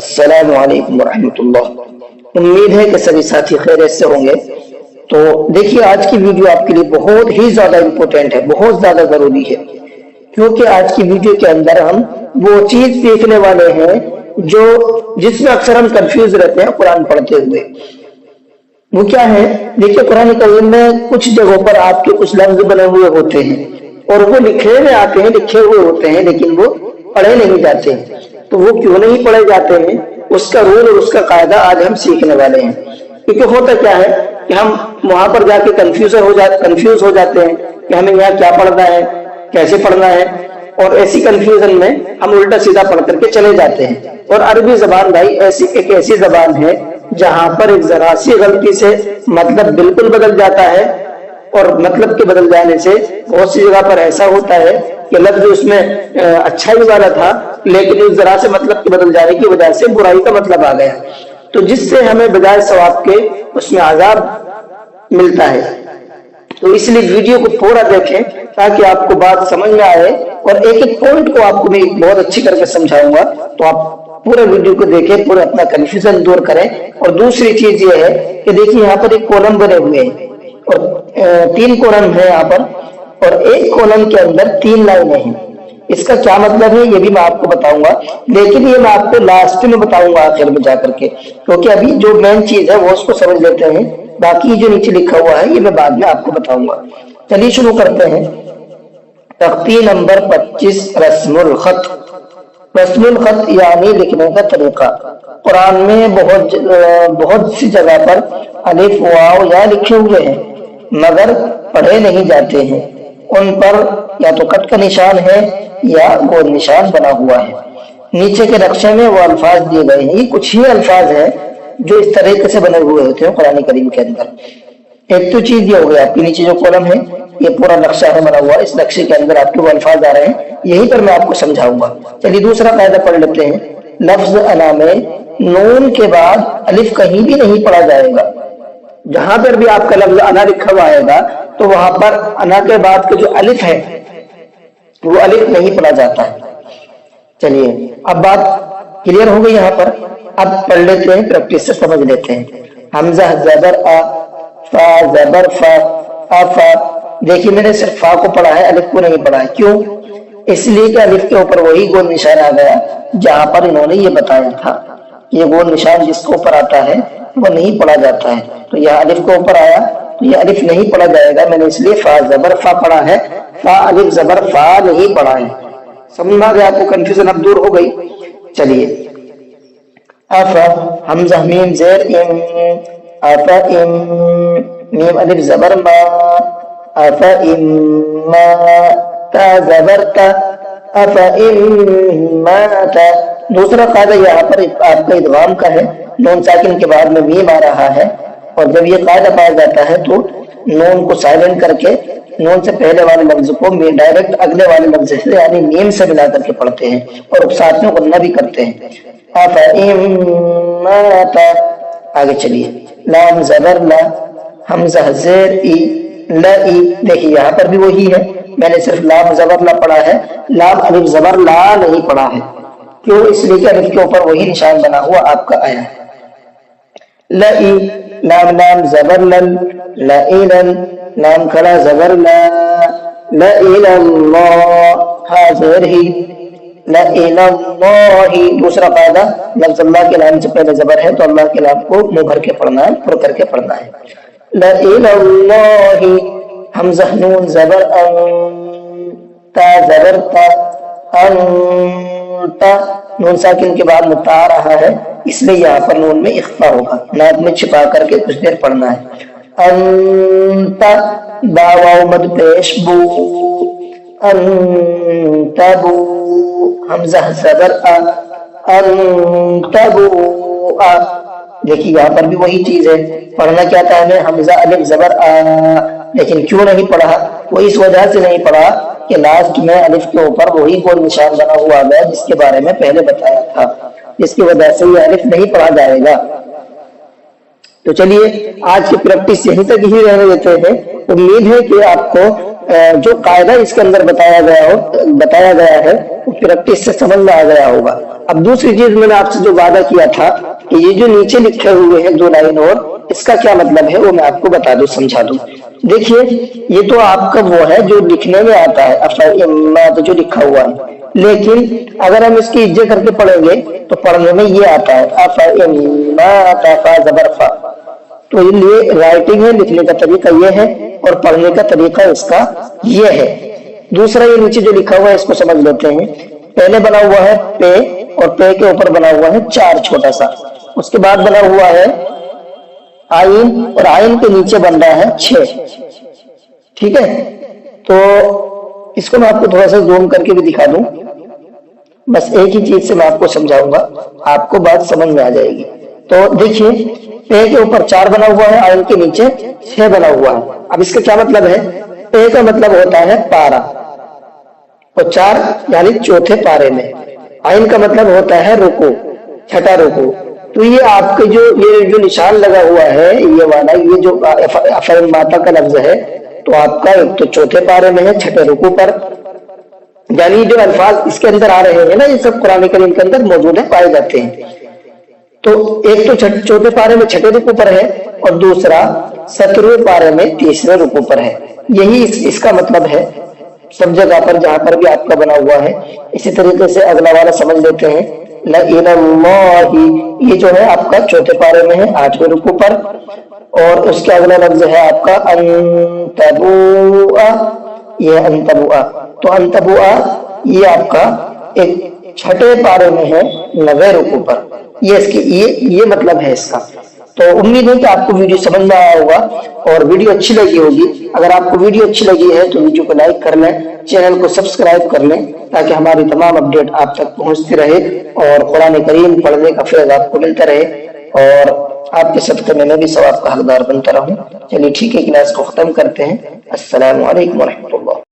अस्सलामु अलैकुम वरहमतुल्लाह। उम्मीद है कि सभी साथी खैरियत से होंगे। तो देखिए, आज की वीडियो आपके लिए बहुत ही ज्यादा इम्पोर्टेंट है, बहुत ज्यादा जरूरी है, क्योंकि आज की वीडियो के अंदर हम वो चीज देखने वाले हैं जो जिसमें अक्सर हम कंफ्यूज रहते हैं कुरान पढ़ते हुए। वो क्या है? देखिए, कुरान करीम में कुछ जगहों पर आपके कुछ लफ्ज बने हुए होते हैं और वो लिखे में आते हैं, लिखे हुए होते हैं, लेकिन वो पढ़े नहीं जाते हैं। तो वो क्यों नहीं पढ़े जाते हैं, उसका रूल और उसका कायदा आज हम सीखने वाले हैं। क्योंकि होता क्या है कि हम वहां पर जाके कंफ्यूज हो जाते हैं कि हमें यहाँ क्या पढ़ना है, कैसे पढ़ना है, और ऐसी कंफ्यूजन में हम उल्टा सीधा पढ़ करके चले जाते हैं। और अरबी जबान भाई ऐसी जबान है जहां पर एक जरा सी गलती से मतलब बिल्कुल बदल जाता है, और मतलब के बदल जाने से बहुत सी जगह पर ऐसा होता है कि लफ्ज उसमें अच्छाई वाला था, लेकिन उस जरा से मतलब के बदल जाने की वजह से बुराई का मतलब आ गया, तो जिससे हमें बजाय सवाब के उसमें आजाब मिलता है। तो इसलिए वीडियो को पूरा देखें ताकि आपको बात समझ में आए, और एक एक पॉइंट को आपको मैं बहुत अच्छी करके समझाऊंगा। तो आप पूरा वीडियो को देखें, पूरा अपना कंफ्यूजन दूर करें। और दूसरी चीज ये है कि देखिए, यहाँ पर एक कॉलम बने हुए हैं और 3 कॉलम है यहाँ पर, और एक कॉलम के अंदर 3 लाइनें हैं। इसका क्या मतलब है ये भी मैं आपको बताऊंगा, लेकिन ये मैं आपको लास्ट में बताऊंगा आखिर में जाकर के, क्योंकि अभी जो मेन चीज है वो उसको समझ लेते हैं, बाकी जो नीचे लिखा हुआ है ये मैं बाद में आपको बताऊंगा। चलिए शुरू करते हैं। तख्ती नंबर 25, रस्मुल खत। रस्मुल खत यानी लिखने का तरीका। कुरान में बहुत सी जगह पर अलिफ वाव या लिखे हुए हैं मगर पढ़े नहीं जाते हैं। उन पर या तो कट का निशान है या वो निशान बना हुआ है। नीचे के नक्शे में वो अल्फाज दिए गए हैं। ये कुछ ही अल्फाज है जो इस तरीके से बने हुए होते हैं कुरान करीम के अंदर। एक तो चीज ये हो गया, आपके नीचे जो कॉलम है ये पूरा नक्शा है बना हुआ, इस नक्शे के अंदर आपके वो अल्फाज आ रहे हैं, यहीं पर मैं आपको समझाऊंगा। चलिए दूसरा कायदा पढ़ लेते हैं। लफ्ज अना में नून के बाद अलिफ कहीं भी नहीं पढ़ा जाएगा। जहां पर भी आपका लफ्ज अना लिखा हुआ आएगा तो वहां पर अना के बाद के जो अलिफ है वो अलिफ नहीं पढ़ा जाता है। चलिए अब बात क्लियर हो गई यहाँ पर। अब पढ़ लेते हैं, प्रैक्टिस से समझ लेते हैं। हमजा जबर आ, फा जबर फा, अफा। देखिए मैंने सिर्फ फा को पढ़ा है, अलिफ को नहीं पढ़ा है। क्यों? इसलिए कि अलिफ के ऊपर वही गोल निशान आ गया जहां पर इन्होंने ये बताया था, ये गोल निशान जिसके ऊपर आता है वो नहीं पढ़ा जाता है। तो यह अलिफ के ऊपर आया तो ये अलिफ नहीं पढ़ा जाएगा, मैंने इसलिए फा जबर फा पढ़ा है, फा अलिफ जबर फा नहीं पढ़ा है। समझ में आ गया आपको? कंफ्यूजन अब दूर हो गई। चलिए अफा, हमजा मीम जेर इम, अफा इम, मीम अलिफ जबर मा, अफा इम्मा, ता जबर ता, अफा इम्मा ता। दूसरा कायदा यहाँ पर आपका इदगाम का है। नून साकिन के बाद में मीम आ रहा है, और जब ये कायदा पाया जाता है तो नून को साइलेंट करके नून से पहले वाले लफ्ज को डायरेक्ट अगले वाले लफ्ज से यानी मीम से मिला करके पढ़ते हैं, और साथ में गुन्ना भी करते हैं। आगे चलिए। लाम जबर ला, हमजा जेर ई, ला ई। देखिए यहाँ पर भी वही है, मैंने सिर्फ लाम जबर ला पढ़ा है, लाम अलिफ जबर ला नहीं पढ़ा है। क्यों? इसलिए कि अलिफ के ऊपर वही निशान बना हुआ आपका आया है। लई, लाम लाम जबर लन, लईलन, लाम खड़ा जबर ला, लईलल्लाह, हा ज़ेर ही, लईलल्लाही। दूसरा कायदा, लफ्ज़ अल्लाह के नाम से पहले जबर है तो अल्लाह के नाम को मुंह भर के पढ़ना है, पुर करके पढ़ना है। लईलल्लाही, हमज़ा नून जबर अन, ता जबर ता, अंता। नून साकिन के बाद मुत्ता आ रहा है, इसलिए यहाँ पर नून में इख्फा होगा, नाक में छिपा करके कुछ देर पढ़ना है। अंता, बावाव मद पेश बू, अंतबू, हमजा जबर आ, अंतबू आ। देखिए यहाँ पर भी वही चीज है, पढ़ना क्या था हमें? हमजा अलिफ जबर आ। लेकिन क्यों नहीं पढ़ा? वो इस वजह से नहीं पढ़ा कि लास्ट में अलिफ के ऊपर वही गोल निशान बना हुआ गया जिसके बारे में पहले बताया था, जिसकी वजह से ये अलिफ नहीं पढ़ा जाएगा। तो चलिए आज की प्रैक्टिस यहीं तक ही रहने देते हैं। उम्मीद है कि आपको जो कायदा इसके अंदर बताया गया है वो प्रैक्टिस से समझ में आ गया होगा। अब दूसरी चीज मैंने आपसे जो वादा किया था कि ये जो नीचे लिखे हुए हैं 2 लाइन और, इसका क्या मतलब है वो मैं आपको बता दूं, समझा दूं। देखिए ये तो आपका वो है जो लिखने में आता है अफ़इम्मा तो जो लिखा हुआ है, लेकिन अगर हम इसकी इज्जे करके पढ़ेंगे तो पढ़ने में ये आता है अफ़इम्मा तफ़ा ज़बरफ़ा। तो ये राइटिंग है, लिखने का तरीका ये है और पढ़ने का तरीका इसका ये है। दूसरा ये नीचे जो लिखा हुआ है इसको समझ लेते हैं। पहले बना हुआ है पे और पे के ऊपर बना हुआ है 4 छोटा सा, उसके बाद बना हुआ है आइन और आइन के नीचे बन रहा है 6। ठीक है, तो इसको मैं आपको थोड़ा सा जूम करके भी दिखा दूं, बस एक ही चीज से मैं आपको समझाऊंगा, आपको बात समझ में आ जाएगी। तो देखिए पे के ऊपर 4 बना हुआ है, आइन के नीचे 6 बना हुआ है। अब इसका क्या मतलब है? पे का मतलब होता है पारा और 4 यानी चौथे पारे में, आइन का मतलब होता है रुकू, छठा रुकू। तो ये आपके ये जो निशान लगा हुआ है ये वाला, ये जो अफ़इम्माता का लफ्ज है, तो आपका एक तो चौथे पारे में है, छठे रुकू पर, यानी जो अल्फाज इसके अंदर आ रहे हैं ना ये सब कुरान करीम के अंदर मौजूद है, पाए जाते हैं। तो एक तो चौथे पारे में छठे रुकू पर है और दूसरा 17वें पारे में 30वें रुकू पर है। यही इसका मतलब है सब जगह पर जहां पर भी आपका बना हुआ है। इसी तरीके से अगला वाला समझ लेते हैं, ला इलाही, ये जो है आपका चौथे पारे में है, 8वें रुकू पर, और उसके अगला लफ्ज है आपका अंतबुआ, ये अंतबुआ। तो अंतबुआ ये आपका एक छठे पारे में है, 9वें रुकू पर। ये इसकी ये मतलब है इसका। तो उम्मीद है कि आपको वीडियो समझ में आया होगा और वीडियो अच्छी लगी होगी। अगर आपको वीडियो अच्छी लगी है तो वीडियो को लाइक कर लें, चैनल को सब्सक्राइब कर लें, ताकि हमारी तमाम अपडेट आप तक पहुंचती रहे और कुरान करीम पढ़ने का फैज़ आपको मिलता रहे और आपके सदक़े में मैं भी सवाब का हकदार बनता रहूं। चलिए ठीक है, क्लास को खत्म करते हैं। अस्सलामु अलैकुम व रहमतुल्लाह।